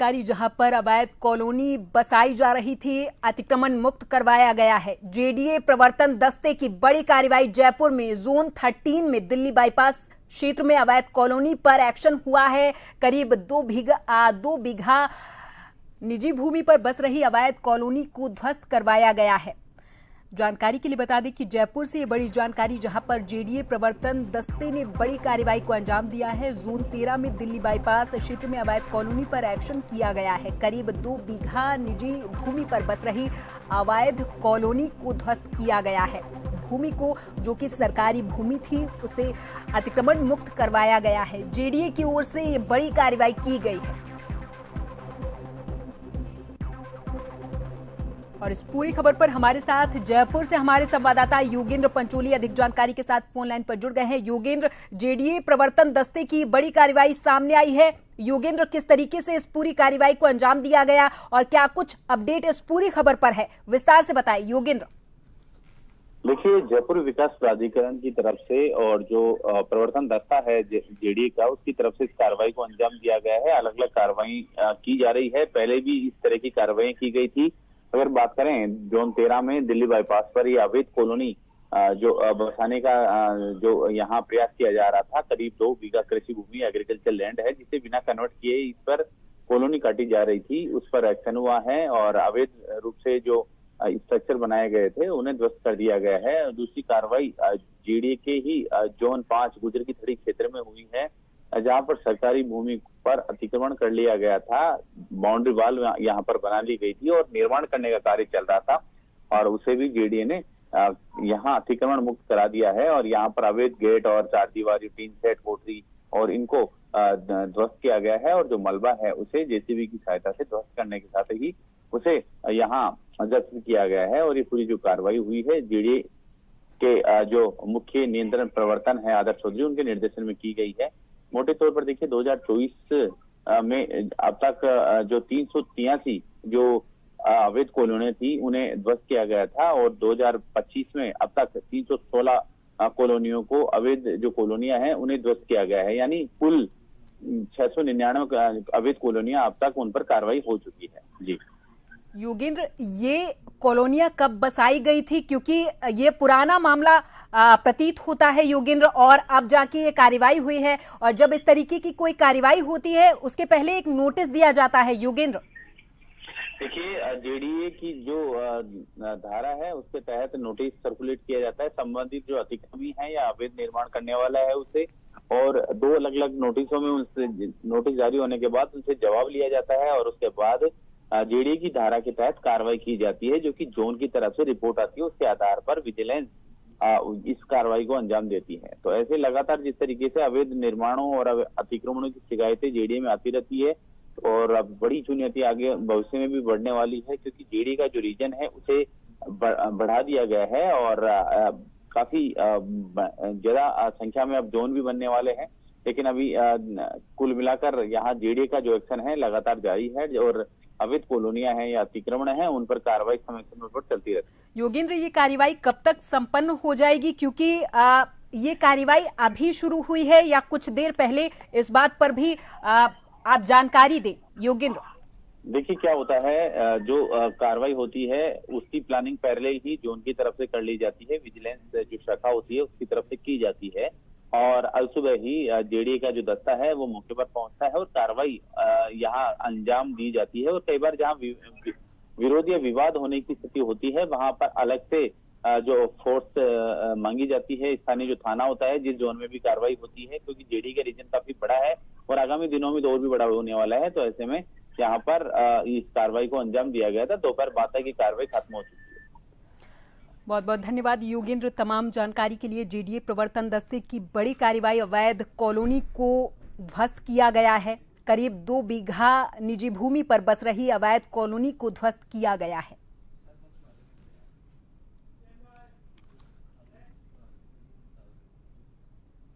जानकारी जहां पर अवैध कॉलोनी बसाई जा रही थी, अतिक्रमण मुक्त करवाया गया है। जेडीए प्रवर्तन दस्ते की बड़ी कार्रवाई जयपुर में जोन 13 में दिल्ली बाईपास क्षेत्र में अवैध कॉलोनी पर एक्शन हुआ है। करीब 2 बीघा निजी भूमि पर बस रही अवैध कॉलोनी को ध्वस्त करवाया गया है। जानकारी के लिए बता दें कि जयपुर से ये बड़ी जानकारी जहां पर जेडीए प्रवर्तन दस्ते ने बड़ी कार्रवाई को अंजाम दिया है। जोन 13 में दिल्ली बाईपास क्षेत्र में अवैध कॉलोनी पर एक्शन किया गया है। करीब 2 बीघा निजी भूमि पर बस रही अवैध कॉलोनी को ध्वस्त किया गया है। भूमि को, जो कि सरकारी भूमि थी, उसे अतिक्रमण मुक्त करवाया गया है। जेडीए की ओर से ये बड़ी कार्रवाई की गई है। और इस पूरी खबर पर हमारे साथ जयपुर से हमारे संवाददाता योगेंद्र पंचोली अधिक जानकारी के साथ फोन लाइन पर जुड़ गए हैं। योगेंद्र, जेडीए प्रवर्तन दस्ते की बड़ी कार्रवाई सामने आई है। योगेंद्र, किस तरीके से इस पूरी कार्रवाई को अंजाम दिया गया और क्या कुछ अपडेट इस पूरी खबर पर है, विस्तार से बताएं योगेंद्र। देखिए, जयपुर विकास प्राधिकरण की तरफ से और जो प्रवर्तन दस्ता है जेडीए का, उसकी तरफ से इस कार्रवाई को अंजाम दिया गया है। अलग अलग कार्रवाई की जा रही है। पहले भी इस तरह की कार्रवाई की गई थी। अगर बात करें जोन 13 में दिल्ली बाईपास पर ये अवैध कॉलोनी जो बसाने का जो यहाँ प्रयास किया जा रहा था, करीब 2 बीघा कृषि भूमि एग्रीकल्चर लैंड है, जिसे बिना कन्वर्ट किए इस पर कॉलोनी काटी जा रही थी। उस पर एक्शन हुआ है और अवैध रूप से जो स्ट्रक्चर बनाए गए थे उन्हें ध्वस्त कर दिया गया है। दूसरी कार्रवाई जेडीए के ही जोन 5 गुजर की थड़ी क्षेत्र में हुई है, जहां पर सरकारी भूमि पर अतिक्रमण कर लिया गया था। बाउंड्री वॉल यहाँ पर बना ली गई थी और निर्माण करने का कार्य चल रहा था और उसे भी जेडीए ने यहाँ अतिक्रमण मुक्त करा दिया है। और यहाँ पर अवैध गेट और चारदीवारी, टीन सेट, कोठरी और इनको ध्वस्त किया गया है। और जो मलबा है उसे जेसीबी की सहायता से ध्वस्त करने के साथ ही उसे यहाँ जब्त किया गया है। और ये पूरी जो कार्रवाई हुई है जेडीए के जो मुख्य नियंत्रण प्रवर्तन है आदर्श चौधरी, उनके निर्देशन में की गई है। मोटे तौर पर देखिए, 2024 में अब तक जो 383 जो अवैध कॉलोनियां थी उन्हें ध्वस्त किया गया था और 2025 में अब तक 316 कॉलोनियों को, अवैध जो कॉलोनियां हैं उन्हें ध्वस्त किया गया है। यानी कुल 699 अवैध कॉलोनियां अब तक उन पर कार्रवाई हो चुकी है। जी योगेंद्र, ये कॉलोनियां कब बसाई गई थी, क्योंकि ये पुराना मामला प्रतीत होता है योगेंद्र, और अब जाके ये कार्रवाई हुई है। और जब इस तरीके की कोई कार्रवाई होती है उसके पहले एक नोटिस दिया जाता है योगेंद्र। देखिए, जेडीए की जो धारा है उसके तहत नोटिस सर्कुलेट किया जाता है। संबंधित जो अतिक्रमी है या अवैध निर्माण करने वाला है उसे, और 2 अलग अलग नोटिसों में उनसे नोटिस जारी होने के बाद उनसे जवाब लिया जाता है और उसके बाद जेडीए की धारा के तहत कार्रवाई की जाती है, जो कि जोन की तरफ से रिपोर्ट आती है। उसके आधार पर विजिलेंस इस कार्रवाई को अंजाम देती है। तो ऐसे लगातार जिस तरीके से अवैध निर्माणों और अतिक्रमणों की शिकायतें जेडीए में आती रहती है और अब बड़ी चुनौती आगे भविष्य में भी बढ़ने वाली है, क्योंकि जेडीए का जो रीजन है उसे बढ़ा दिया गया है और काफी ज्यादा संख्या में अब जोन भी बनने वाले हैं। लेकिन अभी कुल मिलाकर यहाँ जेडीए का जो एक्शन है लगातार जारी है और अवैध कॉलोनियां हैं या अतिक्रमण हैं उन पर कार्रवाई समय समय पर चलती रहती है। योगेंद्र, ये कार्रवाई कब तक संपन्न हो जाएगी, क्योंकि ये कार्रवाई अभी शुरू हुई है या कुछ देर पहले, इस बात पर भी आप जानकारी दें योगेंद्र। देखिए, क्या होता है, जो कार्रवाई होती है उसकी प्लानिंग पहले ही जोन की तरफ से कर ली जाती है। विजिलेंस जो शाखा होती है उसकी तरफ से की जाती है और आज सुबह ही जेडीए का जो दस्ता है वो मौके पर पहुंचता है और कार्रवाई यहाँ अंजाम दी जाती है। और कई बार जहाँ विरोध या विवाद होने की स्थिति होती है वहां पर अलग से जो फोर्स मांगी जाती है। स्थानीय जो थाना होता है जिस जोन में भी कार्रवाई होती है, क्योंकि जेडीए का रीजन काफी बड़ा है और आगामी दिनों में तो और भी बड़ा होने वाला है। तो ऐसे में यहाँ पर इस कार्रवाई को अंजाम दिया गया था। दोपहर 12 तक की कार्रवाई खत्म हो चुकी है। बहुत बहुत धन्यवाद योगेंद्र तमाम जानकारी के लिए। जेडीए प्रवर्तन दस्ते की बड़ी कार्रवाई, अवैध कॉलोनी को ध्वस्त किया गया है। करीब 2 बीघा निजी भूमि पर बस रही अवैध कॉलोनी को ध्वस्त किया गया है।